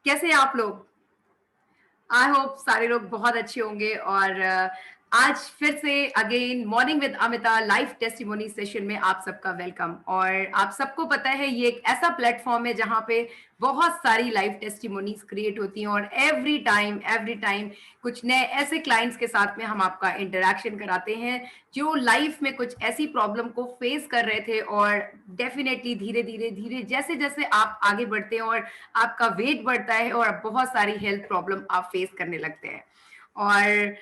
कैसे हैं आप लोग? आई होप सारे लोग बहुत अच्छे होंगे और आज फिर से again morning with Amita live testimony session में आप सबका वेलकम। और आप सबको पता है ये एक ऐसा प्लेटफॉर्म है जहाँ पे बहुत सारी लाइव टेस्टिमोनीज क्रिएट होती हैं और एवरी टाइम कुछ नए ऐसे क्लाइंट्स के साथ में हम आपका इंटरेक्शन कराते हैं जो लाइफ में कुछ ऐसी प्रॉब्लम को फेस कर रहे थे और डेफिनेटली धीरे धीरे जैसे जैसे आप आगे बढ़ते हैं और आपका वेट बढ़ता है और बहुत सारी हेल्थ प्रॉब्लम आप फेस करने लगते हैं। और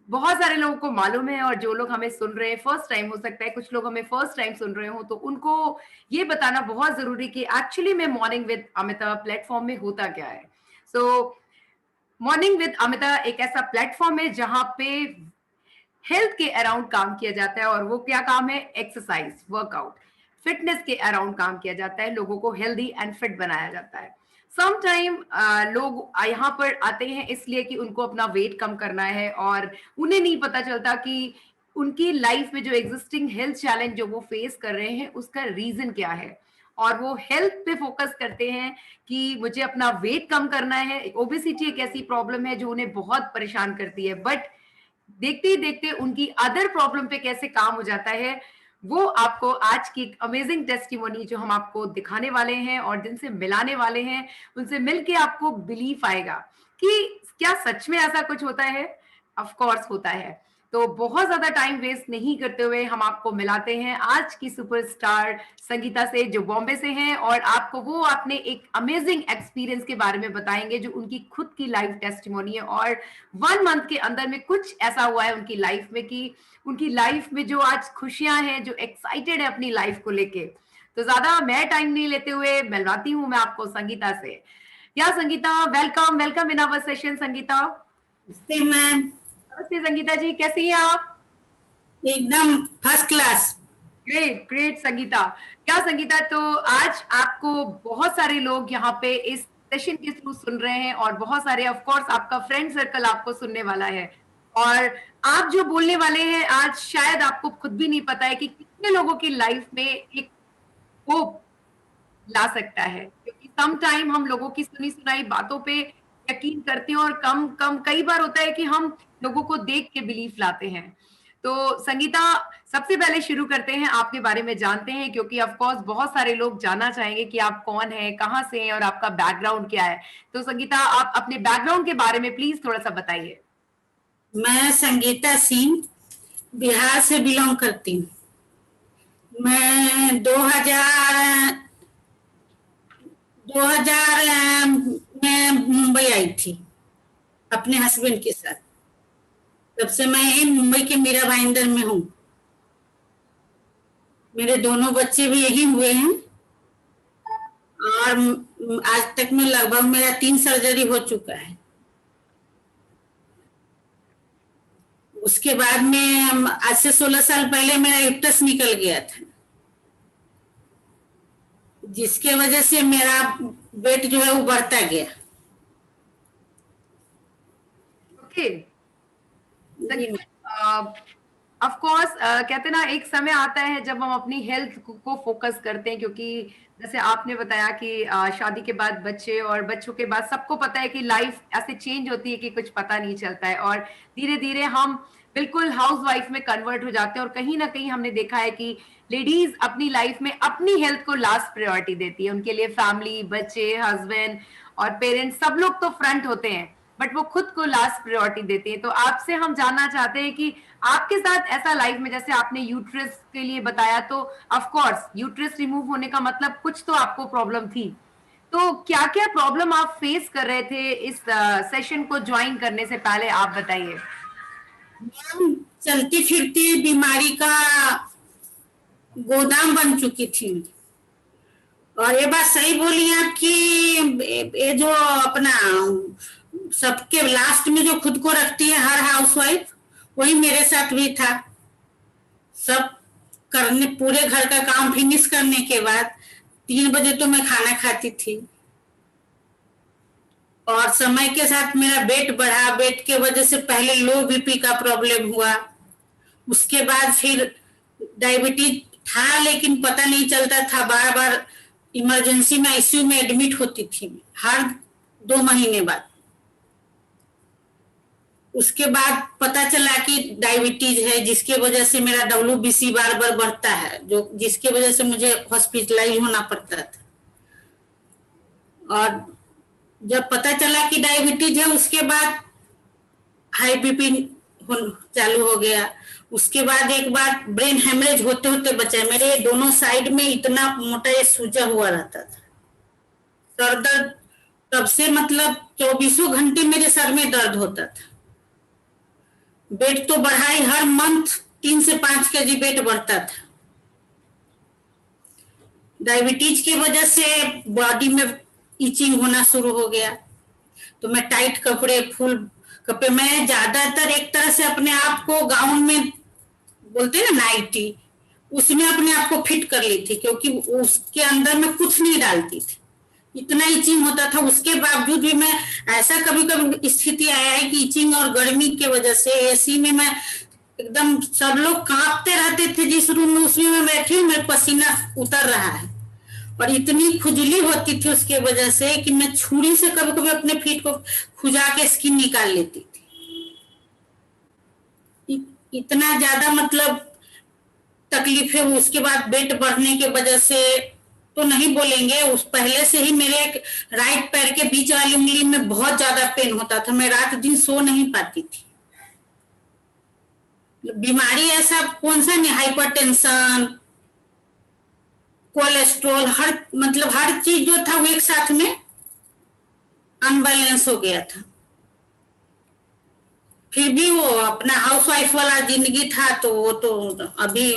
बहुत सारे लोगों को मालूम है और जो लोग हमें सुन रहे हैं फर्स्ट टाइम, हो सकता है कुछ लोग हमें फर्स्ट टाइम सुन रहे हो, तो उनको ये बताना बहुत जरूरी कि एक्चुअली में मॉर्निंग विद अमिता प्लेटफॉर्म में होता क्या है। सो मॉर्निंग विद अमिता एक ऐसा प्लेटफॉर्म है जहां पे हेल्थ के अराउंड काम किया जाता है। और वो क्या काम है? एक्सरसाइज, वर्कआउट, फिटनेस के अराउंड काम किया जाता है। लोगों को हेल्दी एंड फिट बनाया जाता है। समटाइम लोग यहाँ पर आते हैं इसलिए कि उनको अपना वेट कम करना है और उन्हें नहीं पता चलता कि उनकी लाइफ में जो एग्जिस्टिंग हेल्थ चैलेंज जो वो फेस कर रहे हैं उसका रीजन क्या है। और वो हेल्थ पे फोकस करते हैं कि मुझे अपना वेट कम करना है। ओबेसिटी एक ऐसी प्रॉब्लम है जो उन्हें बहुत परेशान करती है, बट देखते ही देखते उनकी अदर प्रॉब्लम पे कैसे काम हो जाता है, वो आपको आज की एक अमेजिंग टेस्टिमोनी जो हम आपको दिखाने वाले हैं और जिनसे मिलाने वाले हैं, उनसे मिलके आपको बिलीफ आएगा कि क्या सच में ऐसा कुछ होता है। ऑफ कोर्स होता है। तो बहुत ज्यादा टाइम वेस्ट नहीं करते हुए हम आपको मिलाते हैं आज की सुपरस्टार संगीता से, जो बॉम्बे से हैं और आपको वो अपने एक अमेजिंग एक्सपीरियंस के बारे में बताएंगे जो उनकी खुद की लाइफ टेस्टिमोनी है। और 1 मंथ के अंदर में कुछ ऐसा हुआ है उनकी लाइफ में कि उनकी लाइफ में जो आज खुशियां हैं, जो एक्साइटेड है अपनी लाइफ को लेके। तो ज्यादा मैं टाइम नहीं लेते हुए मिलवाती हूँ मैं आपको संगीता से। या Sangeeta, welcome welcome in our session. Sangeeta, नमस्ते मैम। नमस्ते संगीता जी, कैसी हैं आप? एकदम first class. Great great Sangeeta. क्या संगीता, तो आज आपको बहुत सारे लोग यहाँ पे इस सेशन के थ्रू सुन रहे हैं और बहुत सारे ऑफ कोर्स आपका फ्रेंड सर्कल आपको सुनने वाला है। और आप जो बोलने वाले हैं आज शायद आपको खुद भी नहीं पता है कि कितने लोगों की लाइफ में एक होप ला सकता है। क्योंकि सम टाइम हम लोगों की सुनी सुनाई बातों पे यकीन करते हैं और कम कम कई बार होता है कि हम लोगों को देख के बिलीफ लाते हैं। तो संगीता, सबसे पहले शुरू करते हैं, आपके बारे में जानते हैं क्योंकि ऑफ कोर्स बहुत सारे लोग जानना चाहेंगे कि आप कौन हैं, कहाँ से हैं और आपका बैकग्राउंड क्या है। तो संगीता, आप अपने बैकग्राउंड के बारे में प्लीज थोड़ा सा बताइए। मैं संगीता सिंह बिहार से बिलोंग करती हूँ। मैं 2000 में मुंबई आई थी अपने हस्बैंड के साथ। तब से मैं यही मुंबई के मीरा भाईंदर में हूँ। मेरे दोनों बच्चे भी यही हुए हैं और आज तक में लगभग मेरा 3 सर्जरी हो चुका है। उसके बाद में आज से 16 साल पहले मेरा यूट्रस निकल गया था, जिसके वजह से मेरा वेट जो है वो बढ़ता गया। Okay ji ma'am. Sangeeta, of course कहते ना एक समय आता है जब हम अपनी हेल्थ को फोकस करते हैं, क्योंकि जैसे आपने बताया कि शादी के बाद बच्चे और बच्चों के बाद सबको पता है कि लाइफ ऐसे चेंज होती है कि कुछ पता नहीं चलता है और धीरे धीरे हम बिल्कुल हाउस वाइफ में कन्वर्ट हो जाते हैं। और कहीं ना कहीं हमने देखा है कि लेडीज अपनी लाइफ में अपनी हेल्थ को लास्ट प्रायोरिटी देती है। उनके लिए फैमिली, बच्चे, हस्बैंड और पेरेंट्स सब लोग तो फ्रंट होते हैं, बट वो खुद को लास्ट प्रायोरिटी देती है। तो आपसे हम जानना चाहते हैं कि आपके साथ ऐसा लाइफ में, जैसे आपने यूट्रस के लिए बताया, तो ऑफ कोर्स यूट्रस रिमूव होने का मतलब कुछ तो आपको प्रॉब्लम थी। तो क्या क्या प्रॉब्लम आप फेस कर रहे थे इस सेशन को ज्वाइन करने से पहले, आप बताइए। चलती फिरती बीमारी का गोदाम बन चुकी थी। और ये बात सही बोली आप कि ये जो अपना सबके लास्ट में जो खुद को रखती है हर हाउसवाइफ, वही मेरे साथ भी था। सब करने, पूरे घर का काम फिनिश करने के बाद 3 बजे तो मैं खाना खाती थी। और समय के साथ मेरा वेट बढ़ा। वेट के वजह से पहले लो बीपी का प्रॉब्लम हुआ, उसके बाद फिर डायबिटीज था लेकिन पता नहीं चलता था। बार बार इमरजेंसी में आईसीयू में एडमिट होती थी। हर 2 महीने बाद। उसके बाद पता चला कि डायबिटीज है, जिसके वजह से मेरा WBC बार बार बढ़ता है, जो जिसके वजह से मुझे हॉस्पिटलाइज होना पड़ता था। और जब पता चला कि डायबिटीज है, उसके बाद हाई बीपी चालू हो गया। उसके बाद एक बार ब्रेन हेमरेज होते होते बचा। मेरे दोनों साइड में इतना मोटा ये सूजा हुआ रहता था, सर दर्द। तब से मतलब 24 घंटे मेरे सर में दर्द होता था। वेट तो बढ़ाई, हर मंथ 3 से 5 kg वेट बढ़ता था। डायबिटीज की वजह से बॉडी में इचिंग होना शुरू हो गया। तो मैं टाइट कपड़े, फुल कपड़े, मैं ज्यादातर एक तरह से अपने आप को गाउन में बोलते हैं ना, नाइटी, उसमें अपने आप को फिट कर ली थी, क्योंकि उसके अंदर मैं कुछ नहीं डालती थी। इतना इचिंग होता था। उसके बावजूद भी मैं, ऐसा कभी कभी स्थिति आया है कि इचिंग और गर्मी की वजह से एसी में मैं एकदम, सब लोग कांपते रहते थे जिस रूम में, उसमें मैं बैठी हूँ, मेरा पसीना उतर रहा है और इतनी खुजली होती थी उसके वजह से कि मैं छुरी से कभी कभी अपने फीट को खुजा के स्किन निकाल लेती थी। इतना ज्यादा मतलब तकलीफ है। उसके बाद वेट बढ़ने की वजह से तो नहीं बोलेंगे, उस पहले से ही मेरे राइट पैर के बीच वाली उंगली में बहुत ज्यादा पेन होता था। मैं रात दिन सो नहीं पाती थी। बीमारी ऐसा कौन सा नहीं, हाइपरटेंशन, कोलेस्ट्रॉल, हर मतलब हर चीज जो था वो एक साथ में अनबैलेंस हो गया था। फिर भी वो अपना हाउसवाइफ वाला जिंदगी था, तो वो तो अभी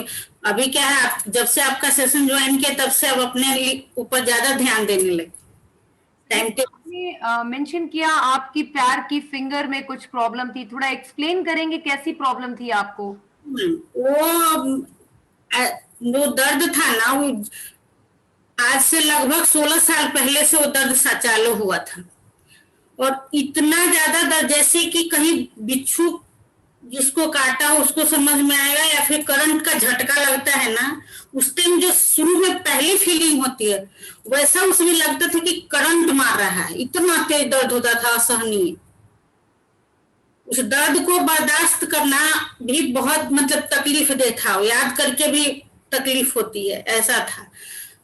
अभी क्या है, आप जब से आपका सेशन ज्वाइन किया तब से अब अपने ऊपर ज्यादा ध्यान देने लगे। टाइम आपने मेंशन किया आपकी पैर की फिंगर में कुछ प्रॉब्लम थी, थोड़ा एक्सप्लेन करेंगे कैसी प्रॉब्लम थी आपको? वो दर्द था ना, वो आज से लगभग 16 साल पहले से वो दर्द सा चालू हुआ था। और इतना ज्यादा दर्द, जैसे कि कहीं बिच्छू जिसको काटा हो उसको समझ में आएगा, या फिर करंट का झटका लगता है ना, उस टाइम जो शुरू में पहली फीलिंग होती है, वैसा उसमें लगता था कि करंट मार रहा है। इतना तेज दर्द होता था, असहनीय। उस दर्द को बर्दाश्त करना भी बहुत मतलब तकलीफ दे था, याद करके भी तकलीफ होती है, ऐसा था।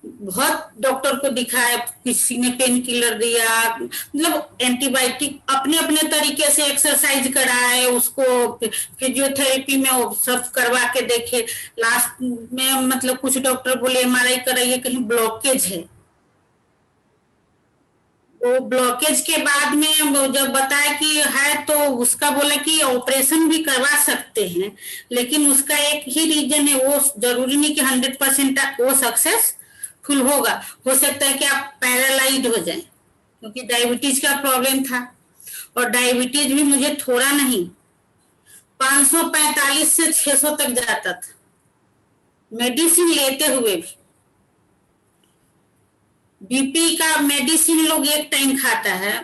बहुत डॉक्टर को दिखाया, किसी ने पेन किलर दिया, मतलब एंटीबायोटिक, अपने अपने तरीके से एक्सरसाइज कराए, उसको फिजियोथेरेपी में वो सब करवा के देखे। लास्ट में मतलब कुछ डॉक्टर बोले MRI कराइए, कहीं ब्लॉकेज है। वो ब्लॉकेज के बाद में वो जब बताया कि है, तो उसका बोला कि ऑपरेशन भी करवा सकते हैं, लेकिन उसका एक ही रीजन है, वो जरूरी नहीं कि 100% वो सक्सेसफुल होगा। हो सकता है कि आप पैरालाइज हो जाएं, क्योंकि डायबिटीज का प्रॉब्लम था। और डायबिटीज भी मुझे थोड़ा नहीं, 545 से 600 तक जाता था, मेडिसिन लेते हुए भी। बीपी का मेडिसिन लोग एक टाइम खाता है,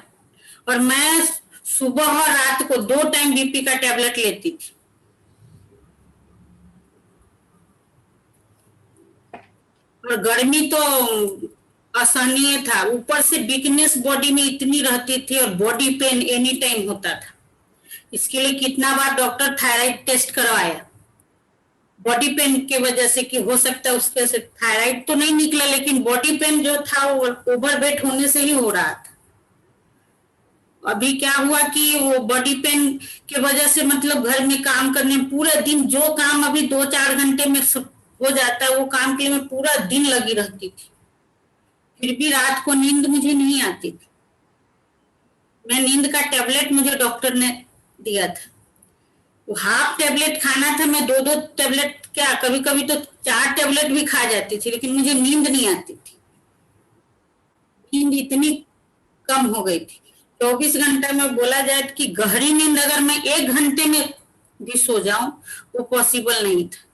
और मैं सुबह और रात को 2 टाइम बीपी का टेबलेट लेती थी। और गर्मी तो असहनीय था, ऊपर से वीकनेस बॉडी में इतनी रहती थी, और बॉडी पेन एनी टाइम होता था। इसके लिए कितना बार डॉक्टर थायराइड टेस्ट करवाया, बॉडी पेन की वजह से, कि हो सकता है उसके से थायराइड तो नहीं निकला, लेकिन बॉडी पेन जो था वो ओवरवेट होने से ही हो रहा था। अभी क्या हुआ कि वो बॉडी पेन की वजह से मतलब घर में काम करने, पूरे दिन जो काम अभी 2-4 घंटे में हो जाता है, वो काम के लिए मैं पूरा दिन लगी रहती थी। फिर भी रात को नींद मुझे नहीं आती थी। मैं नींद का टेबलेट मुझे डॉक्टर ने दिया था, वो हाफ टेबलेट खाना था। मैं 2-2 टेबलेट, क्या कभी कभी तो 4 टेबलेट भी खा जाती थी, लेकिन मुझे नींद नहीं आती थी। नींद इतनी कम हो गई थी। 24 घंटे में बोला जाए कि गहरी नींद अगर मैं 1 घंटे में भी सो जाऊं, वो पॉसिबल नहीं था।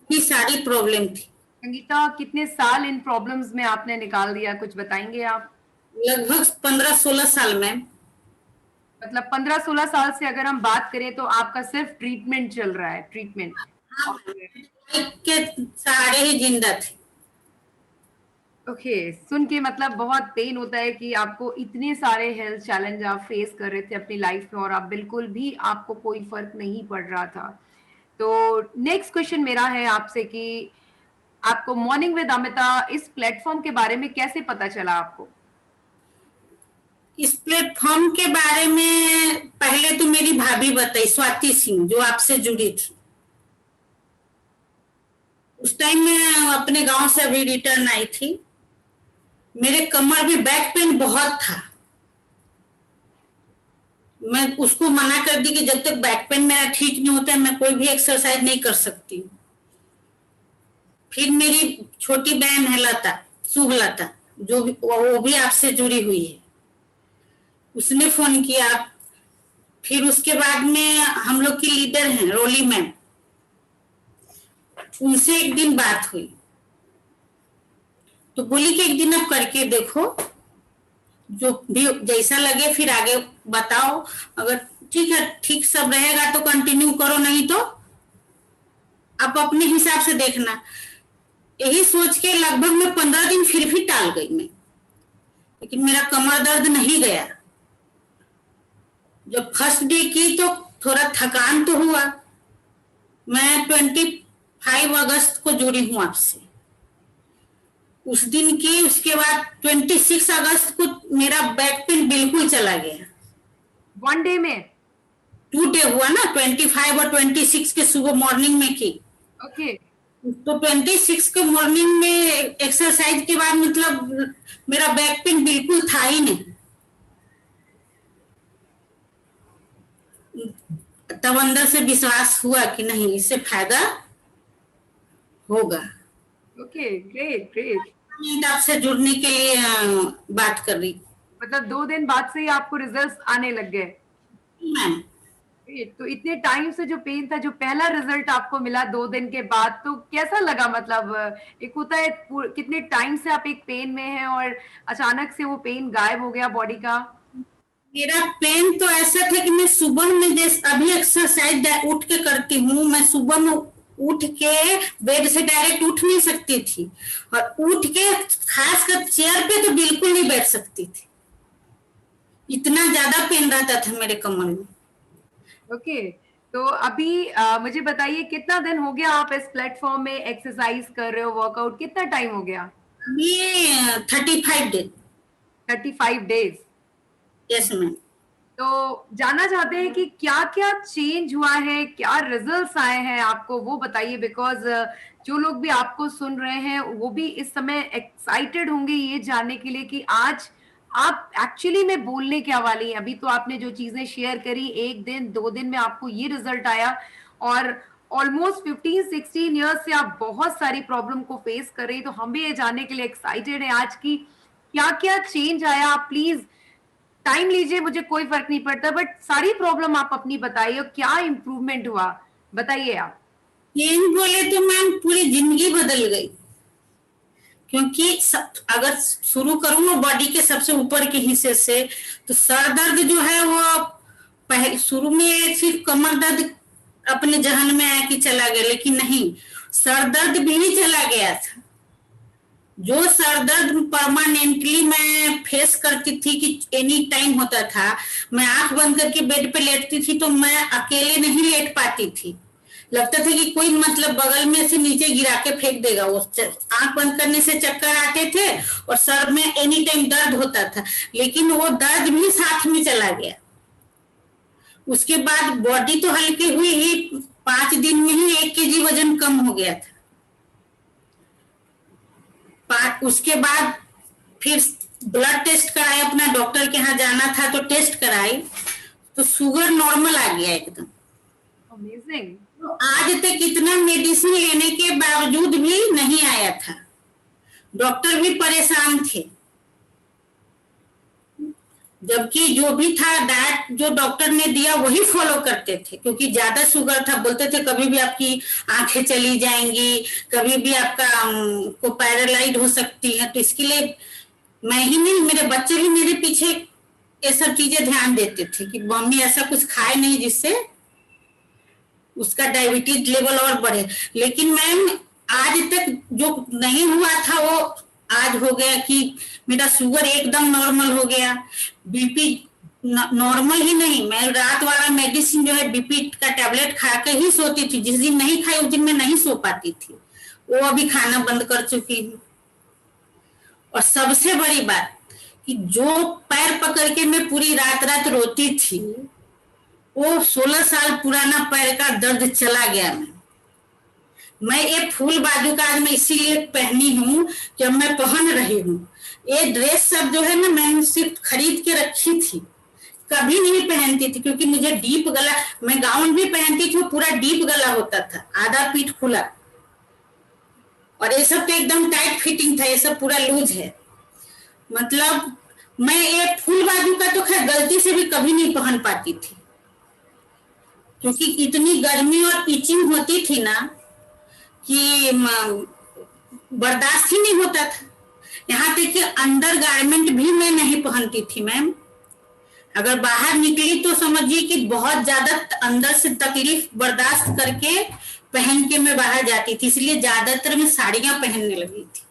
इतनी सारी प्रॉब्लम थी। संगीता, कितने साल इन प्रॉब्लम्स में आपने निकाल दिया, कुछ बताएंगे आप? लगभग 15-16 साल में। मतलब 15-16 साल से अगर हम बात करें तो आपका सिर्फ ट्रीटमेंट चल रहा है, ट्रीटमेंट। के सहारे ही जिंदा थे। ओके, सुन के मतलब बहुत पेन होता है कि आपको इतने सारे हेल्थ चैलेंज आप फेस कर रहे थे अपनी लाइफ में और आप बिल्कुल भी आपको कोई फर्क नहीं पड़ रहा था। तो नेक्स्ट क्वेश्चन मेरा है आपसे कि आपको मॉर्निंग विद अमिता इस प्लेटफॉर्म के बारे में कैसे पता चला आपको? इस प्लेटफॉर्म के बारे में पहले तो मेरी भाभी बताई, स्वाति सिंह, जो आपसे जुड़ी थी। उस टाइम मैं अपने गांव से अभी रिटर्न आई थी। मेरे कमर में बैक पेन बहुत था। मैं उसको मना कर दी कि जब तक बैक पेन मेरा ठीक नहीं होता है मैं कोई भी एक्सरसाइज नहीं कर सकती। फिर मेरी छोटी बहन है लता, शुभ लता, जो भी वो भी आपसे जुड़ी हुई है, उसने फोन किया। फिर उसके बाद में हम लोग की लीडर हैं रोली मैम, उनसे एक दिन बात हुई तो बोली कि एक दिन आप करके देखो, जो भी जैसा लगे फिर आगे बताओ। अगर ठीक है, ठीक सब रहेगा तो कंटिन्यू करो, नहीं तो आप अपने हिसाब से देखना। यही सोच के लगभग मैं 15 दिन फिर भी टाल गई मैं, लेकिन मेरा कमर दर्द नहीं गया। जब फर्स्ट डे की तो थोड़ा थकान तो हुआ। मैं 25 अगस्त को जुड़ी हूँ आपसे, उस दिन की। उसके बाद 26 अगस्त को मेरा बैक पेन बिल्कुल चला गया। वन डे में? 2 डे हुआ ना, 25 और 26 के सुबह मॉर्निंग में की। ओके। तो 26 के मॉर्निंग में एक्सरसाइज के बाद मतलब मेरा बैक पेन बिल्कुल था ही नहीं। तब अंदर से विश्वास हुआ कि नहीं, इससे फायदा होगा। Okay, great great. आपसे जुड़ने के लिए बात कर रही मतलब 2 दिन बाद से ही आपको रिजल्ट्स आने लग गए? मैम। तो इतने टाइम से जो पेन था, जो पहला रिजल्ट आपको मिला 2 दिन के बाद, तो कैसा लगा? मतलब एक होता है कितने टाइम से आप एक पेन में हैं और अचानक से वो पेन गायब हो गया बॉडी का। मेरा पेन तो ऐसा था कि मैं सुबह में जैसे अभी एक्सरसाइज उठ के करती हूँ, मैं सुबह में उठ के बेड से डायरेक्ट उठ नहीं सकती थी, और उठ के खासकर चेयर पे तो बिल्कुल नहीं बैठ सकती थी। इतना ज्यादा पेन रहता था मेरे कमर में। ओके, तो अभी मुझे बताइए कितना दिन हो गया आप इस प्लेटफॉर्म में एक्सरसाइज कर रहे हो, वर्कआउट कितना टाइम हो गया? ये 35 डेज। 35 डेज। Yes ma'am. तो जानना चाहते हैं कि क्या क्या चेंज हुआ है, क्या रिजल्ट्स आए हैं आपको, वो बताइए। बिकॉज जो लोग भी आपको सुन रहे हैं वो भी इस समय एक्साइटेड होंगे ये जानने के लिए कि आज आप एक्चुअली में बोलने क्या वाली हैं। अभी तो आपने जो चीजें शेयर करी, एक दिन 2 दिन में आपको ये रिजल्ट आया और ऑलमोस्ट 15-16 ईयर्स से आप बहुत सारी प्रॉब्लम को फेस कर रही, तो हम भी ये जानने के लिए एक्साइटेड हैं आज की क्या क्या चेंज आया। आप प्लीज टाइम लीजिए, मुझे कोई फर्क नहीं पड़ता, बट सारी प्रॉब्लम आप अपनी बताइए और क्या इम्प्रूवमेंट हुआ, बताइए आप। चेंज बोले तो मैम पूरी जिंदगी बदल गई। क्योंकि अगर शुरू करूँ ना बॉडी के सबसे ऊपर के हिस्से से, तो सर दर्द जो है वो पहले शुरू में सिर्फ कमर दर्द अपने जहन में आया कि चला गया, लेकिन नहीं, सर दर्द भी नहीं चला गया था। जो सर दर्द परमानेंटली मैं फेस करती थी कि एनी टाइम होता था, मैं आंख बंद करके बेड पे लेटती थी तो मैं अकेले नहीं लेट पाती थी। लगता था कि कोई मतलब बगल में से नीचे गिरा के फेंक देगा। वो आंख बंद करने से चक्कर आते थे और सर में एनी टाइम दर्द होता था, लेकिन वो दर्द भी साथ में चला गया। उसके बाद बॉडी तो हल्की हुई ही, 5 दिन में ही 1 kg वजन कम हो गया था। उसके बाद फिर ब्लड टेस्ट कराए, अपना डॉक्टर के यहाँ जाना था तो टेस्ट कराई तो शुगर नॉर्मल आ गया एकदम। अमेजिंग। तो आज तक इतना मेडिसिन लेने के बावजूद भी नहीं आया था। डॉक्टर भी परेशान थे, जबकि जो भी था डाइट जो डॉक्टर ने दिया वही फॉलो करते थे, क्योंकि ज्यादा शुगर था। बोलते थे कभी भी आपकी आंखें चली जाएंगी, कभी भी आपका को पैरालाइज हो सकती है। तो इसके लिए मैं ही नहीं, मेरे बच्चे भी मेरे पीछे ये सब चीजें ध्यान देते थे कि मम्मी ऐसा कुछ खाए नहीं जिससे उसका डायबिटीज लेवल और बढ़े। लेकिन मैम आज तक जो नहीं हुआ था वो आज हो गया कि मेरा शुगर एकदम नॉर्मल हो गया, बीपी नॉर्मल ही नहीं, मैं रात वाला मेडिसिन जो है बीपी का टैबलेट खा के ही सोती थी, जिस दिन नहीं खाई उस दिन मैं नहीं सो पाती थी, वो अभी खाना बंद कर चुकी हूँ। और सबसे बड़ी बात कि जो पैर पकड़ के मैं पूरी रात रात रोती थी, वो 16 साल पुराना पैर का दर्द चला गया। मैं ये फूल बाजू का आज मैं इसीलिए पहनी हूँ, जब मैं पहन रही हूँ। ये ड्रेस सब जो है ना, मैंने सिर्फ खरीद के रखी थी, कभी नहीं पहनती थी, क्योंकि मुझे डीप गला, मैं गाउन भी पहनती थी, पूरा डीप गला होता था, आधा पीठ खुला, और ये सब तो एकदम टाइट फिटिंग था, ये सब पूरा लूज है। मतलब मैं ये फूल बाजू का तो खैर गलती से भी कभी नहीं पहन पाती थी, क्योंकि इतनी गर्मी और इचिंग होती थी ना कि बर्दाश्त ही नहीं होता था। यहाँ तक कि अंडर गारमेंट भी मैं नहीं पहनती थी मैम। अगर बाहर निकली तो समझिए कि बहुत ज्यादा अंदर से तकलीफ बर्दाश्त करके पहन के मैं बाहर जाती थी, इसलिए ज्यादातर मैं साड़ियां पहनने लगी थी।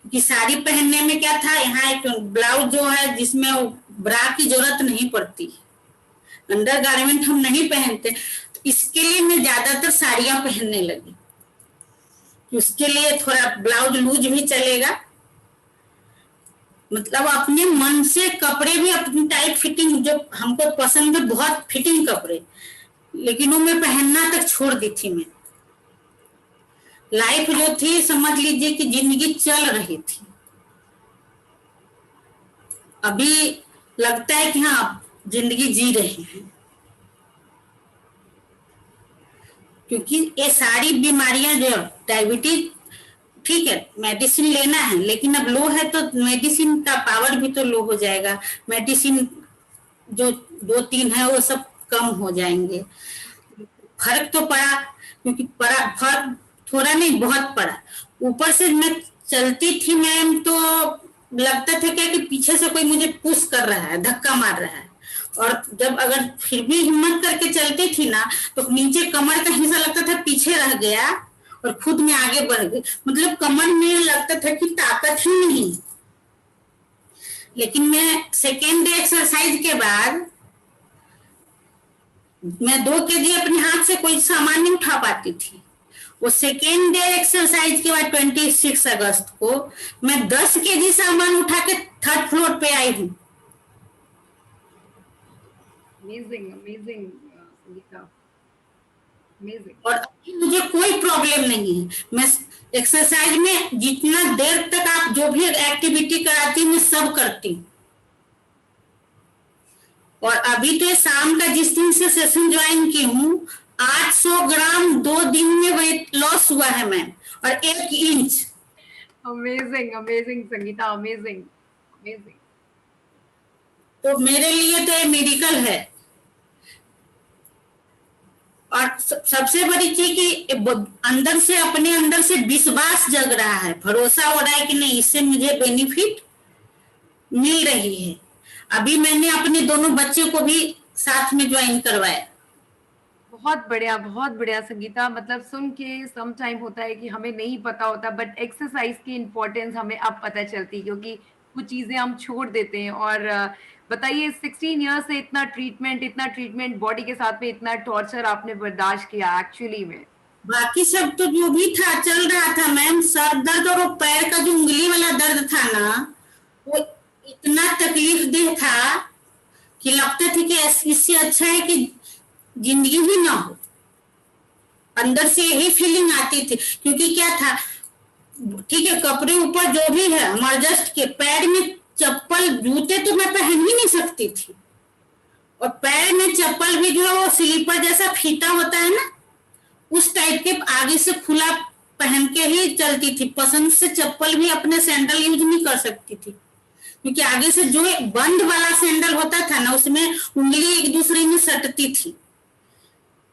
कि साड़ी पहनने में क्या था, यहाँ एक ब्लाउज जो है जिसमें ब्रा की जरूरत नहीं पड़ती, अंडर गारमेंट हम नहीं पहनते, तो इसके लिए मैं ज्यादातर साड़ियां पहनने लगी। उसके लिए थोड़ा ब्लाउज लूज भी चलेगा, मतलब अपने मन से कपड़े भी अपनी टाइट फिटिंग जो हमको पसंद है, बहुत फिटिंग कपड़े, लेकिन वो मैं पहनना तक छोड़ दी थी। मैं लाइफ जो थी समझ लीजिए कि जिंदगी चल रही थी, अभी लगता है कि हाँ जिंदगी जी रहे हैं, क्योंकि ये सारी बीमारियां जो डायबिटीज, ठीक है मेडिसिन लेना है, लेकिन अब लो है तो मेडिसिन का पावर भी तो लो हो जाएगा, मेडिसिन जो 2-3 है वो सब कम हो जाएंगे। फर्क तो पड़ा, क्योंकि पड़ा फर्क, थोड़ा नहीं बहुत पड़ा। ऊपर से मैं चलती थी मैम तो लगता था क्या कि पीछे से कोई मुझे पुश कर रहा है, धक्का मार रहा है, और जब अगर फिर भी हिम्मत करके चलती थी ना तो नीचे कमर का हिस्सा लगता था पीछे रह गया और खुद में आगे बढ़ गई, मतलब कमर में लगता था कि ताकत ही नहीं। लेकिन मैं सेकेंड डे एक्सरसाइज के बाद मैं 2 केजी अपने हाथ से कोई सामान नहीं उठा पाती थी। वो सेकेंड डे एक्सरसाइज के बाद 26 अगस्त को मैं 10 केजी सामान उठा के 3rd फ्लोर पे आई हूँ। Amazing amazing Sangeeta, amazing. और मुझे कोई प्रॉब्लम नहीं है, मैं एक्सरसाइज में जितना देर तक आप जो भी एक्टिविटी कराती मैं सब करती हूँ। और अभी तो शाम का जिस दिन से सेशन ज्वाइन की हूँ 800 ग्राम 2 दिन में वेट लॉस हुआ है मैम, और 1 inch. Amazing amazing Sangeeta, amazing amazing. तो मेरे लिए तो ये मेडिकल है। और सबसे बड़ी चीज कि अंदर से अपने अंदर से विश्वास जग रहा है, भरोसा हो रहा है कि नहीं इससे मुझे बेनिफिट मिल रही है। अभी मैंने अपने दोनों बच्चे को भी साथ में ज्वाइन करवाया। बहुत बढ़िया संगीता, मतलब सुन के सम टाइम होता है कि हमें नहीं पता होता, बट एक्सरसाइज की इम्पोर्टेंस हमें अब पता चलती है, क्योंकि कुछ चीजें हम छोड़ देते हैं। और बताइए 16 ईयर्स से इतना ट्रीटमेंट बॉडी के साथ में, इतना टॉर्चर आपने बर्दाश्त किया एक्चुअली में। बाकी सब तो जो भी था चल रहा था मैम, सर दर्द और वो पैर का जो उंगली वाला दर्द था ना, वो इतना तकलीफ देह था कि लगता था कि इससे अच्छा है कि जिंदगी ही ना हो। अंदर से यही फीलिंग आती थी, क्योंकि क्या था, ठीक है कपड़े ऊपर जो भी है हम एडजस्ट के, पैर में चप्पल जूते तो मैं पहन ही नहीं सकती थी, और पैर में चप्पल भी जो है वो स्लीपर जैसा फीता होता है ना, उस टाइप के आगे से खुला पहन के ही चलती थी। पसंद से चप्पल भी अपने सैंडल यूज नहीं कर सकती थी, क्योंकि आगे से जो बंद वाला सैंडल होता था ना उसमें उंगली एक दूसरे में सटती थी,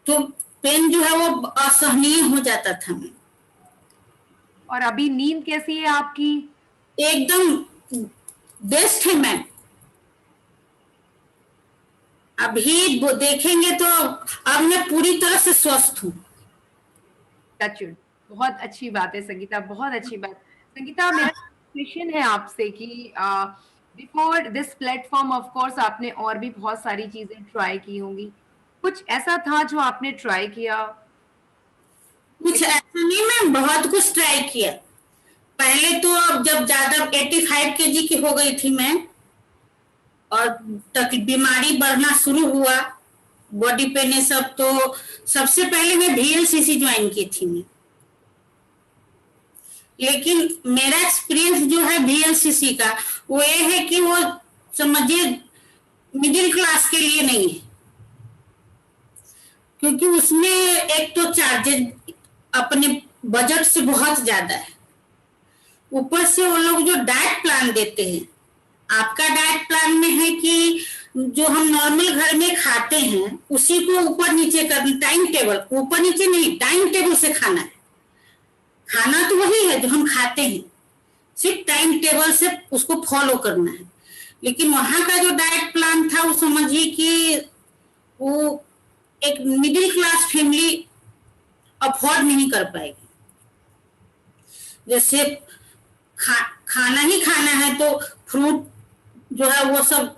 तो पेन जो है वो असहनीय हो जाता था। और अभी नींद कैसी है आपकी? एकदम बेस्ट है मैम। अभी वो देखेंगे तो अब मैं पूरी तरह से स्वस्थ हूँ। टचवुड, बहुत अच्छी बात है संगीता, बहुत अच्छी बात। संगीता, मेरा क्वेश्चन है आपसे कि before this platform of course आपने और भी बहुत सारी चीजें ट्राई की होंगी, कुछ ऐसा था जो आपने ट्राई किया? कुछ ऐसा नहीं, मैं बहुत कुछ ट्राई किया। पहले तो अब जब ज्यादा 85 kg की हो गई थी मैं, और तक बीमारी बढ़ना शुरू हुआ, बॉडी पेन ये सब, तो सबसे पहले मैं VLCC ज्वाइन की थी मैं। लेकिन मेरा एक्सपीरियंस जो है VLCC का, वो ये है कि वो समझिए मिडिल क्लास के लिए नहीं है, क्योंकि उसमें एक तो चार्जेस अपने बजट से बहुत ज्यादा है, ऊपर से वो लोग जो डाइट प्लान देते हैं, आपका डाइट प्लान में है कि जो हम नॉर्मल घर में खाते हैं उसी को ऊपर नीचे करना, टाइम टेबल, ऊपर नीचे नहीं, टाइम टेबल से खाना है। खाना तो वही है जो हम खाते हैं, सिर्फ टाइम टेबल से उसको फॉलो करना है। लेकिन वहां का जो डाइट प्लान था, वो समझिए कि वो एक मिडिल क्लास फैमिली अफोर्ड नहीं कर पाएगी। जैसे खाना ही खाना है तो फ्रूट जो है वो सब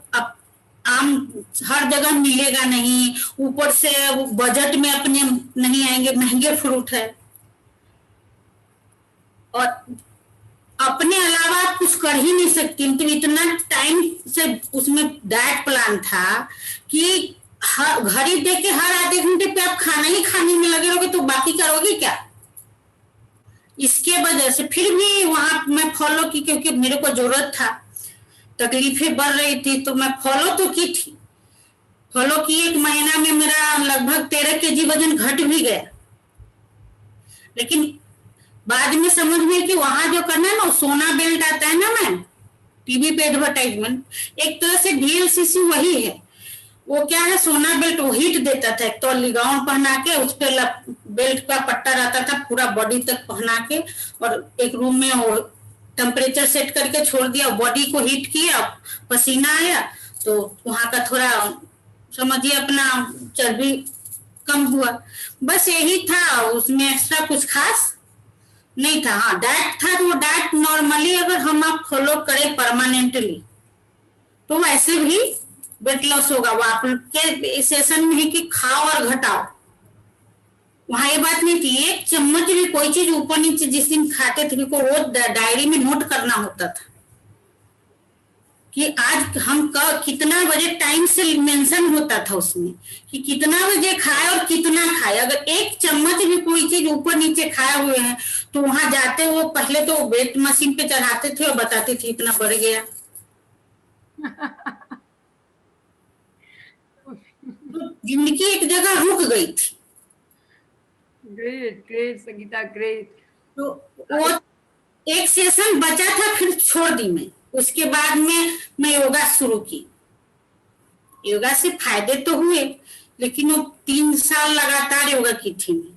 आम हर जगह मिलेगा नहीं, ऊपर से बजट में अपने नहीं आएंगे, महंगे फ्रूट है, और अपने अलावा आप कुछ कर ही नहीं सकती। तो इतना टाइम से उसमें डाइट प्लान था कि घड़ी देख के हर आधे घंटे पे आप खाना ही खाने में लगे रहोगे, तो बाकी करोगे क्या? इसके वजह से फिर भी वहां मैं फॉलो की, क्योंकि मेरे को जरूरत था, तकलीफें बढ़ रही थी, तो मैं फॉलो तो की थी। फॉलो की 1 महीना में मेरा लगभग 13 kg वजन घट भी गया। लेकिन बाद में समझ में कि वहां जो करना है ना, सोना बेल्ट आता है ना, मैं टीवी पे एडवर्टाइजमेंट, एक तरह से VLCC वही है। वो क्या है, सोना बेल्ट वो हीट देता था, एक तो लिगाउन पहना के उस पर बेल्ट का पट्टा रहता था पूरा बॉडी तक पहना के, और एक रूम में वो टेम्परेचर सेट करके छोड़ दिया, बॉडी को हीट किया, पसीना आया तो वहां का थोड़ा समझिए अपना चर्बी कम हुआ। बस यही था, उसमें एक्स्ट्रा कुछ खास नहीं था। हाँ, डाइट था, तो वो डाइट नॉर्मली अगर हम आप फॉलो करें परमानेंटली तो वैसे भी वेट लॉस होगा। वो आपके सेशन में है कि खाओ और घटाओ, वहां ये बात नहीं थी। 1 चम्मच भी कोई चीज ऊपर नीचे जिस दिन खाते थे को वो डायरी में नोट करना होता था कि आज हम कितना बजे, टाइम से मेंशन होता था उसमें कि कितना बजे खाए और कितना खाए। अगर 1 चम्मच भी कोई चीज ऊपर नीचे खाए हुए हैं तो वहां जाते वो पहले तो वेट मशीन पे चढ़ाते थे और बताते थे इतना बढ़ गया। तो जिंदगी एक जगह रुक गई थी। Great great Sangeeta, great. तो वो एक सेशन बचा था, फिर छोड़ दी मैं। उसके बाद में मैं योगा शुरू की। योगा से फायदे तो हुए, लेकिन वो 3 साल लगातार योगा की थी मैं।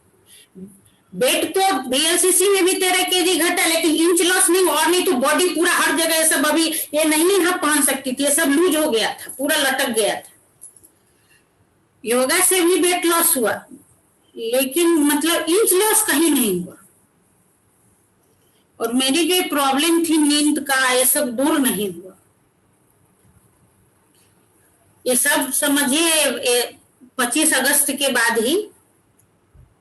वेट तो VLCC में भी 13 kg घटा, लेकिन इंच लॉस नहीं, और नहीं तो बॉडी पूरा हर जगह सब, अभी ये नहीं हम पहन सकती थी, ये सब लूज हो गया था, पूरा लटक गया था। योगा से भी वेट लॉस हुआ, लेकिन मतलब इंच लॉस कहीं नहीं हुआ। और मेरी जो प्रॉब्लम थी नींद का, ये सब दूर नहीं हुआ। ये सब समझिए 25 अगस्त के बाद ही।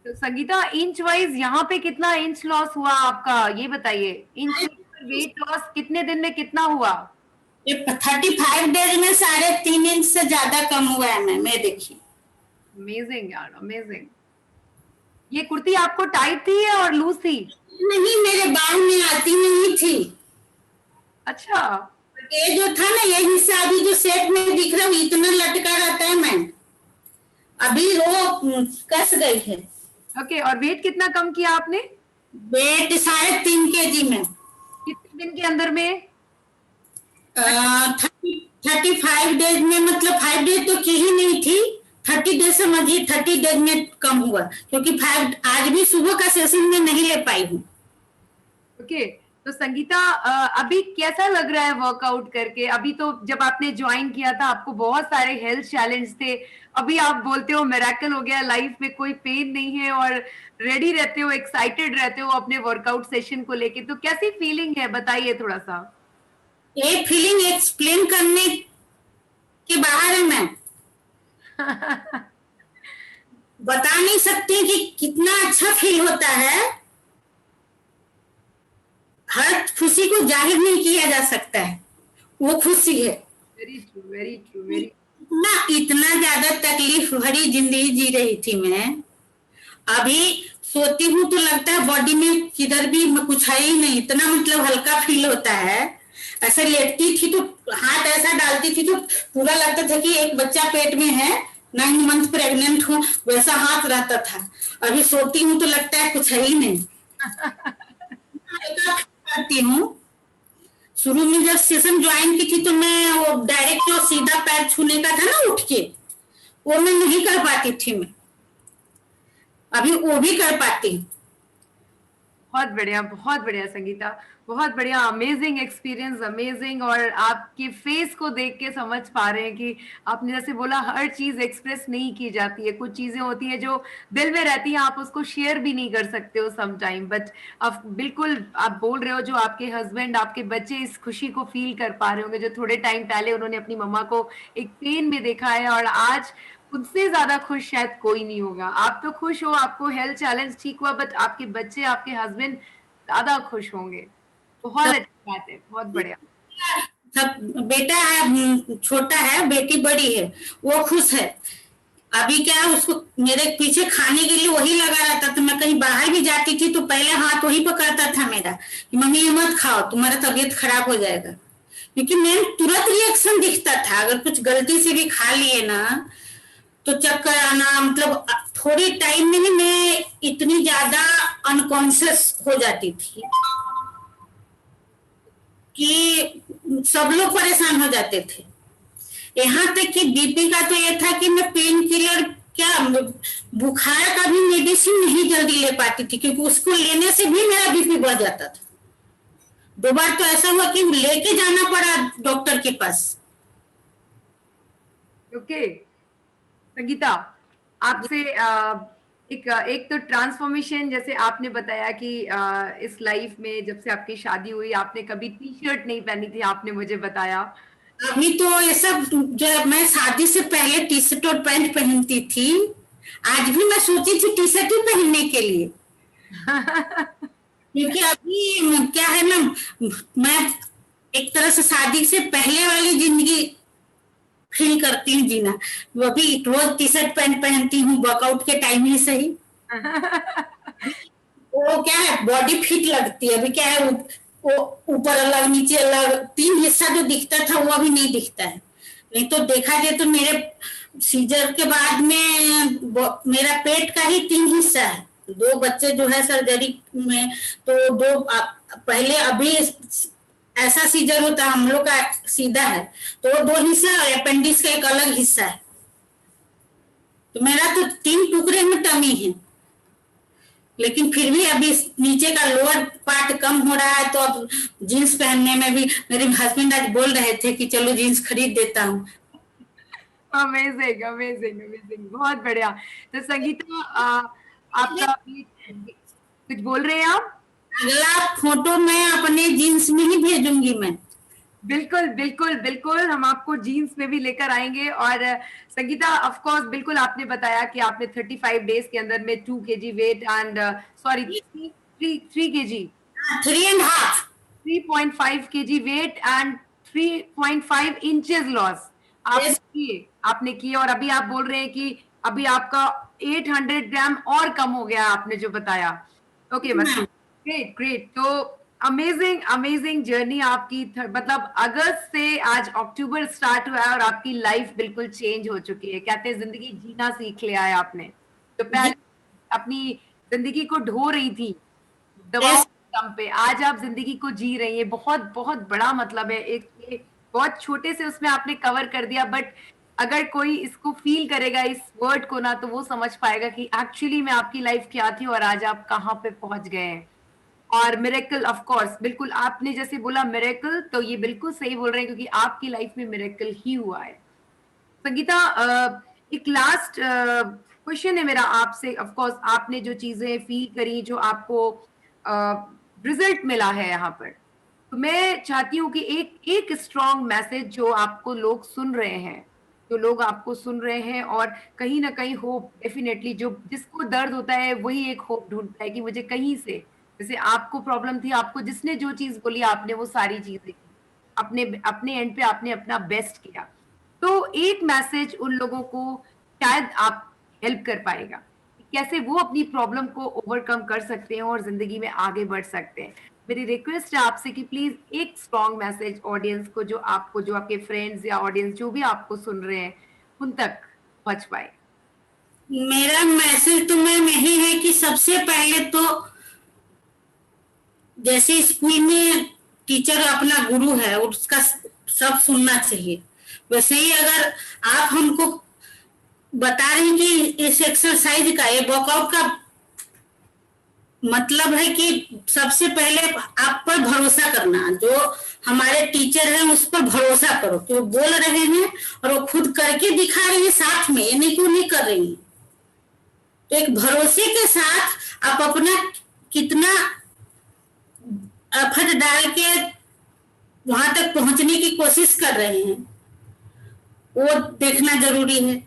तो संगीता, इंच वाइज यहाँ पे कितना इंच लॉस हुआ आपका, ये बताइए। इंच वेट लॉस कितने दिन में कितना हुआ? ये 35 डेज में 3.5 इंच से ज्यादा कम हुआ है मैं देखिए। अमेजिंग यार, अमेजिंग। ये कुर्ती आपको टाइट थी और लूज थी? नहीं, मेरे बाल में आती नहीं थी। अच्छा। ये जो था ना, ये हिस्सा अभी जो सेट में दिख रहा है इतना लटका रहता है, मैं अभी वो कस गई है। ओके, और वेट कितना कम किया आपने? वेट 3.5 kg में। कितने दिन के अंदर में? 35 डेज में, मतलब 5 डेज तो की ही नहीं थी, 30 डेज समझिए, 30 डेज में कम हुआ, क्योंकि 5 आज भी सुबह का सेशन में नहीं ले पाई हूँ। ओके, तो तो संगीता, अभी कैसा लग रहा है वर्कआउट करके? अभी तो जब आपने ज्वाइन किया था आपको बहुत सारे हेल्थ चैलेंज थे, अभी आप बोलते हो मिरेकल हो गया, लाइफ में कोई पेन नहीं है और रेडी रहते हो, एक्साइटेड रहते हो अपने वर्कआउट सेशन को लेके, तो कैसी फीलिंग है, बताइए थोड़ा सा। ये फीलिंग एक्सप्लेन करने के बाहर है मैम। बता नहीं सकते कि कितना अच्छा फील होता है। हर खुशी को जाहिर नहीं किया जा सकता है, वो खुशी है। Very true, very true, very. ना इतना ज्यादा तकलीफ भरी जिंदगी जी रही थी मैं। अभी सोती हूँ तो लगता है बॉडी में किधर भी कुछ है ही नहीं, इतना मतलब हल्का फील होता है। ऐसे लेटती थी तो हाथ ऐसा डालती थी तो पूरा लगता था कि एक बच्चा पेट में है, 9 मंथ प्रेग्नेंट हूँ, वैसा हाथ रहता था। अभी सोती हूँ तो लगता है कुछ है ही नहीं। करती हूँ। शुरू में जब सेशन ज्वाइन की थी तो मैं वो डायरेक्ट जो सीधा पैर छूने का था ना उठ के, वो मैं नहीं कर पाती थी मैं। अभी वो भी कर पाती हूँ। बहुत बढ़िया संगीता, बहुत बढ़िया, अमेजिंग एक्सपीरियंस, अमेजिंग। और आपके फेस को देख के समझ पा रहे हैं कि आपने जैसे बोला हर चीज एक्सप्रेस नहीं की जाती है, कुछ चीजें होती है जो दिल में रहती है, आप उसको शेयर भी नहीं कर सकते हो सम टाइम, बट अब बिल्कुल आप बोल रहे हो जो आपके हस्बैंड, आपके बच्चे इस खुशी को फील कर पा रहे होंगे, जो थोड़े टाइम पहले उन्होंने अपनी मम्मा को एक पेन में देखा है, और आज उनसे ज्यादा खुश शायद कोई नहीं होगा। आप तो खुश हो, आपको हेल्थ चैलेंज ठीक हुआ, बट आपके बच्चे, आपके हस्बैंड ज्यादा खुश होंगे। बहुत सब अच्छी बात है, बहुत बढ़िया। सब बेटा है छोटा है, बेटी बड़ी है, वो खुश है। अभी क्या है, उसको मेरे पीछे खाने के लिए वही लगा रहता था। मैं कहीं बाहर भी जाती थी तो पहले हाथ वही पकड़ता था मेरा कि मम्मी ये मत खाओ, तुम्हारा तबीयत खराब हो जाएगा। क्योंकि मैं तुरंत रिएक्शन दिखता था, अगर कुछ गलती से भी खा लिए ना तो चक्कर आना, मतलब थोड़ी टाइम में ही मैं इतनी ज्यादा अनकॉन्शियस हो जाती थी कि सब लोग परेशान हो जाते थे। यहाँ तक कि बीपी का तो ये था कि मैं पेन किलर क्या, बुखार का भी मेडिसिन नहीं जल्दी ले पाती थी, क्योंकि उसको लेने से भी मेरा बीपी बढ़ जाता था। 2 बार तो ऐसा हुआ कि लेके जाना पड़ा डॉक्टर के पास। ओके संगीता, आपसे एक तो ट्रांसफॉर्मेशन, जैसे आपने बताया कि इस लाइफ में जब से आपकी शादी हुई आपने कभी टी शर्ट नहीं पहनी थी, आपने मुझे बताया। अभी तो ये सब, जो मैं शादी से पहले टी शर्ट और पैंट पहनती थी, आज भी मैं सोची थी टी शर्ट ही पहनने के लिए। क्योंकि अभी क्या है ना, मैं एक तरह से शादी से पहले वाली जिंदगी फील करती हूँ जीना। वो भी रोज टी शर्ट पैंट पहनती हूँ, वर्कआउट के टाइम ही सही। वो क्या है, बॉडी फिट लगती है। अभी क्या है, वो ऊपर अलग नीचे अलग, 3 हिस्सा जो दिखता था वो अभी नहीं दिखता है। नहीं तो देखा जाए तो मेरे सीजर के बाद में मेरा पेट का ही 3 हिस्सा है। 2 बच्चे जो है सर्जरी में, तो पहले अभी ऐसा सीजर होता है, हम लोग का सीधा है, तो वो 2 हिस्सा और अपेंडिक्स का एक अलग हिस्सा है। तो मेरा तो 3 टुकड़े में टमी है। लेकिन फिर भी अभी नीचे का लोअर पार्ट कम हो रहा है, तो अब जीन्स पहनने में भी मेरे हस्बैंड आज बोल रहे थे कि चलो जीन्स खरीद देता हूँ। अमेजिंग, अमेजिंग, अमेजिंग, बहुत बढ़िया। तो संगीता, आपका कुछ बोल रहे हैं आप? अगला फोटो मैं अपने जीन्स में ही भेजूंगी मैं। बिल्कुल, बिल्कुल, बिल्कुल, हम आपको जीन्स में भी लेकर आएँगे। और संगीता, ऑफ कोर्स बिल्कुल आपने बताया कि आपने 35 डेज़ के अंदर में 2 KG weight and sorry 3 KG, 3.5। 3.5 KG weight and 3.5 inches loss आपने किए, और अभी आप बोल रहे हैं कि अभी आपका 800 ग्राम और कम हो गया, आपने जो बताया। ओके, मतलब ग्रेट, ग्रेट। तो अमेजिंग, अमेजिंग जर्नी आपकी, मतलब अगस्त से आज अक्टूबर स्टार्ट हुआ है और आपकी लाइफ बिल्कुल चेंज हो चुकी है। कहते हैं जिंदगी जीना सीख लिया है आपने, तो पहले अपनी जिंदगी को ढो रही थी दवाओं के दम पे, आज आप जिंदगी को जी रही है। बहुत बहुत बड़ा मतलब है, एक ये बहुत छोटे से उसमें आपने कवर कर दिया, बट अगर कोई इसको फील करेगा इस वर्ड को ना, तो वो समझ पाएगा कि एक्चुअली में आपकी लाइफ क्या थी और आज आप कहाँ पे पहुंच गए हैं। और मिरेकल ऑफ कोर्स, बिल्कुल आपने जैसे बोला मिरेकल, तो ये बिल्कुल सही बोल रहे हैं क्योंकि आपकी लाइफ में मिरेकल ही हुआ है। संगीता, एक लास्ट क्वेश्चन है मेरा आपसे। ऑफ कोर्स आपने जो चीजें फील करी, जो आपको रिजल्ट मिला है यहाँ पर, तो मैं चाहती हूँ कि एक एक स्ट्रॉन्ग मैसेज जो आपको लोग सुन रहे हैं, जो लोग आपको सुन रहे हैं, और कहीं ना कहीं होप, डेफिनेटली जो जिसको दर्द होता है वही एक होप ढूंढता है कि मुझे कहीं से, जैसे आपको प्रॉब्लम थी, आपको जिसने जो चीज बोली आपने वो सारी चीजें की, अपने अपने एंड पे आपने अपना बेस्ट किया। तो एक मैसेज उन लोगों को शायद आप हेल्प कर पाएगा कि कैसे वो अपनी प्रॉब्लम को ओवरकम कर सकते हैं और जिंदगी में आगे बढ़ सकते हैं। मेरी रिक्वेस्ट है आपसे कि प्लीज एक स्ट्रॉन्ग मैसेज ऑडियंस को, जो आपको, जो आपके फ्रेंड्स या ऑडियंस जो भी आपको सुन रहे हैं, उन तक पहुंच पाए। मेरा मैसेज तो मैम यही है कि सबसे पहले तो जैसे स्कूल में टीचर अपना गुरु है, उसका सब सुनना चाहिए, वैसे ही अगर आप हमको बता रहे हैं कि इस एक्सरसाइज का, ये वर्कआउट का मतलब है कि सबसे पहले आप पर भरोसा करना। जो हमारे टीचर हैं उस पर भरोसा करो कि वो बोल रहे हैं और वो खुद करके दिखा रहे हैं साथ में, ये नहीं कि वो नहीं कर रही हैं। तो एक भरोसे के साथ आप अपना कितना एफर्ट डाल के वहां तक पहुंचने की कोशिश कर रहे हैं, वो देखना जरूरी है।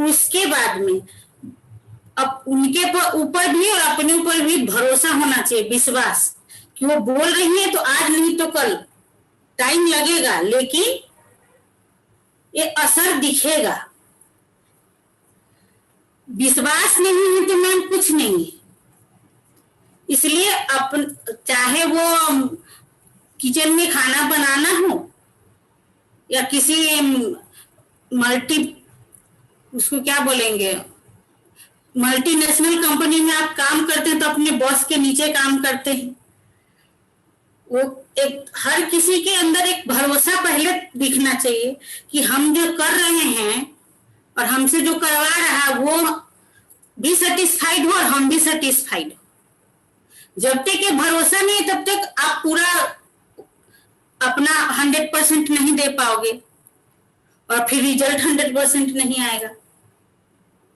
उसके बाद में अब उनके ऊपर भी और अपने ऊपर भी भरोसा होना चाहिए, विश्वास कि वो बोल रही है तो आज नहीं तो कल, टाइम लगेगा लेकिन ये असर दिखेगा। विश्वास नहीं है तो मैम कुछ नहीं है। इसलिए अपन, चाहे वो किचन में खाना बनाना हो या किसी मल्टी, उसको क्या बोलेंगे, मल्टीनेशनल कंपनी में आप काम करते हैं तो अपने बॉस के नीचे काम करते हैं, वो एक हर किसी के अंदर एक भरोसा पहले दिखना चाहिए कि हम जो कर रहे हैं और हमसे जो करवा रहा है वो भी सेटिस्फाइड हो और हम भी सेटिस्फाइड हो। जब तक ये भरोसा नहीं तब तक आप पूरा अपना 100% नहीं दे पाओगे और फिर रिजल्ट 100% नहीं आएगा।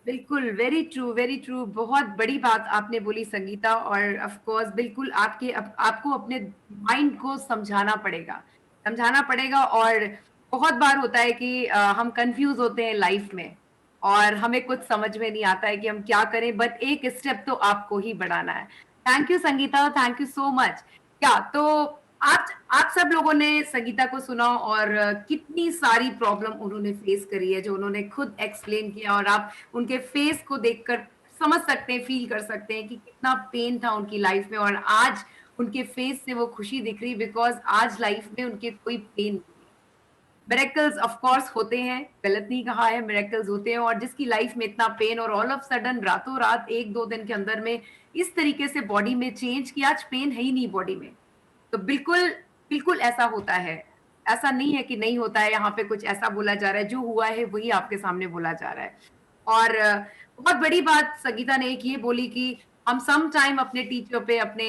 बिल्कुल, वेरी ट्रू, वेरी ट्रू। बहुत बड़ी बात आपने बोली संगीता, और ऑफ कोर्स बिल्कुल आपको अपने माइंड को समझाना पड़ेगा। और बहुत बार होता है कि हम कंफ्यूज होते हैं लाइफ में और हमें कुछ समझ में नहीं आता है कि हम क्या करें, बट एक स्टेप तो आपको ही बढ़ाना है। Thank you Sangeeta, thank you so much. क्या तो आप सब लोगों ने संगीता को सुना, और कितनी सारी प्रॉब्लम उन्होंने फेस करी है, जो उन्होंने खुद एक्सप्लेन किया, और आप उनके फेस को देखकर समझ सकते हैं, फील कर सकते हैं कि कितना पेन था उनकी लाइफ में, और आज उनके फेस से वो खुशी दिख रही, बिकॉज आज लाइफ में उनके कोई पेन नहीं है। मिरेकल्स ऑफ कोर्स होते हैं, गलत नहीं कहा है, मिरेकल्स होते हैं, और जिसकी लाइफ में इतना पेन और ऑल ऑफ सडन रातों रात एक दो दिन के अंदर में इस तरीके से बॉडी में चेंज कि आज पेन है ही नहीं बॉडी में, तो बिल्कुल, बिल्कुल ऐसा होता है। ऐसा नहीं है कि नहीं होता है, यहाँ पे कुछ ऐसा बोला जा रहा है, जो हुआ है वही आपके सामने बोला जा रहा है। और बहुत बड़ी बात संगीता ने एक ये बोली कि हम सम टाइम अपने टीचर पे, अपने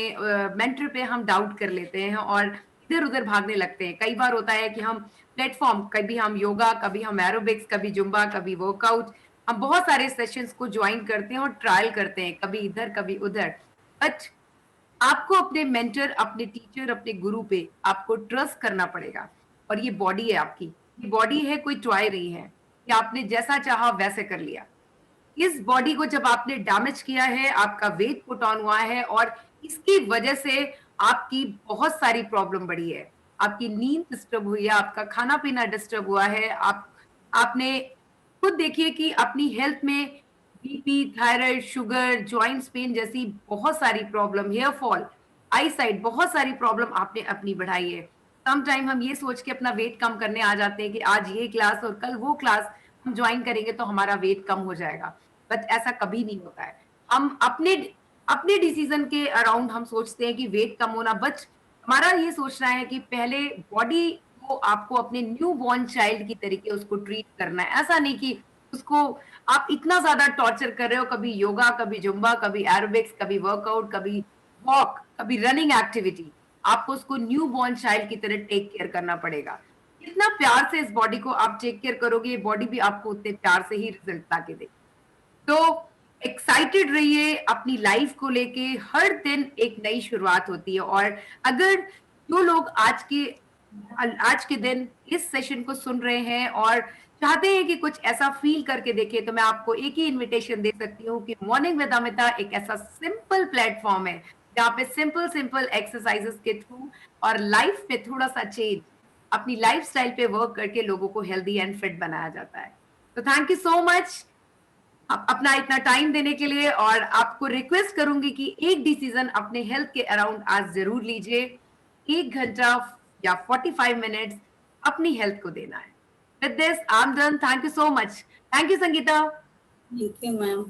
मेंटर पे हम डाउट कर लेते हैं और इधर-उधर भागने लगते हैं। कई बार होता है कि हम प्लेटफ़ॉर्म, कभी हम योगा, कभी हम एरोबिक्स, कभी जुम्बा, कभी वर्कआउट, हम बहुत सारे सेशंस को जॉइन करते हैं और ट्रायल करते हैं, कभी इधर, कभी उधर। बट आपको अपने मेंटर, अपने टीचर, अपने गुरु पे आपको ट्रस्ट करना पड़ेगा। और ये बॉडी है आपकी, ये बॉडी है, कोई टॉय नहीं है कि आपने जैसा चाहा वैसे कर लिया। इस बॉडी को जब आपने डैमेज किया है, आपका वेट पुट ऑन हुआ है, और इसकी वजह से आपकी बहुत सारी प्रॉब्लम बढ़ी है। आपकी नींद डिस्टर्ब हुई है, आपका खाना-पीना डिस्टर्ब हुआ है, आपने खुद देखिए कि अपनी हेल्थ में BP, thyroid, sugar, joints pain जैसी बहुत सारी प्रॉब्लम, हेयर फॉल, आई साइट, बहुत सारी प्रॉब्लम आपने अपनी बढ़ाई है। सम टाइम हम ये सोच के अपना वेट कम करने आ जाते हैं कि आज ये क्लास और कल वो क्लास हम जॉइन करेंगे तो हमारा वेट कम हो जाएगा। बट ऐसा कभी नहीं होता है। हम अपने अपने डिसीजन के अराउंड हम सोचते हैं कि वेट कम होना, बट हमारा ये सोचना है कि पहले बॉडी को आपको अपने न्यू बॉर्न चाइल्ड की तरीके उसको ट्रीट करना है। ऐसा नहीं कि उसको आप इतना ज़्यादा टॉर्चर कर रहे हो, कभी योगा, कभी जुम्बा, कभी एरोबिक्स, कभी वर्कआउट, कभी वॉक, कभी रनिंग एक्टिविटी, आपको उसको न्यू बॉर्न चाइल्ड की तरह टेक केयर करना पड़ेगा। जितना प्यार से इस बॉडी को आप टेक केयर करोगे, ये बॉडी भी आपको उतने प्यार से ही रिजल्ट ला के देगी। तो एक्साइटेड रहिए अपनी लाइफ को लेके, हर दिन एक नई शुरुआत होती है। और अगर जो लोग आज के दिन इस सेशन को सुन रहे हैं और चाहते हैं कि कुछ ऐसा फील करके देखें, तो मैं आपको एक ही इनविटेशन दे सकती हूँ कि मॉर्निंग विद अमिता एक ऐसा सिंपल प्लेटफॉर्म है जहाँ पे सिंपल सिंपल एक्सरसाइजेस के थ्रू और लाइफ में थोड़ा सा चेंज, अपनी लाइफस्टाइल पे वर्क करके लोगों को हेल्दी एंड फिट बनाया जाता है। तो थैंक यू सो मच अपना इतना टाइम देने के लिए, और आपको रिक्वेस्ट करूंगी कि एक डिसीजन अपने हेल्थ के अराउंड आज जरूर लीजिए। 1 घंटा या 45 मिनट्स अपनी हेल्थ को देना है। With this I am done. Thank you so much. Thank you Sangeeta. Thank you ma'am.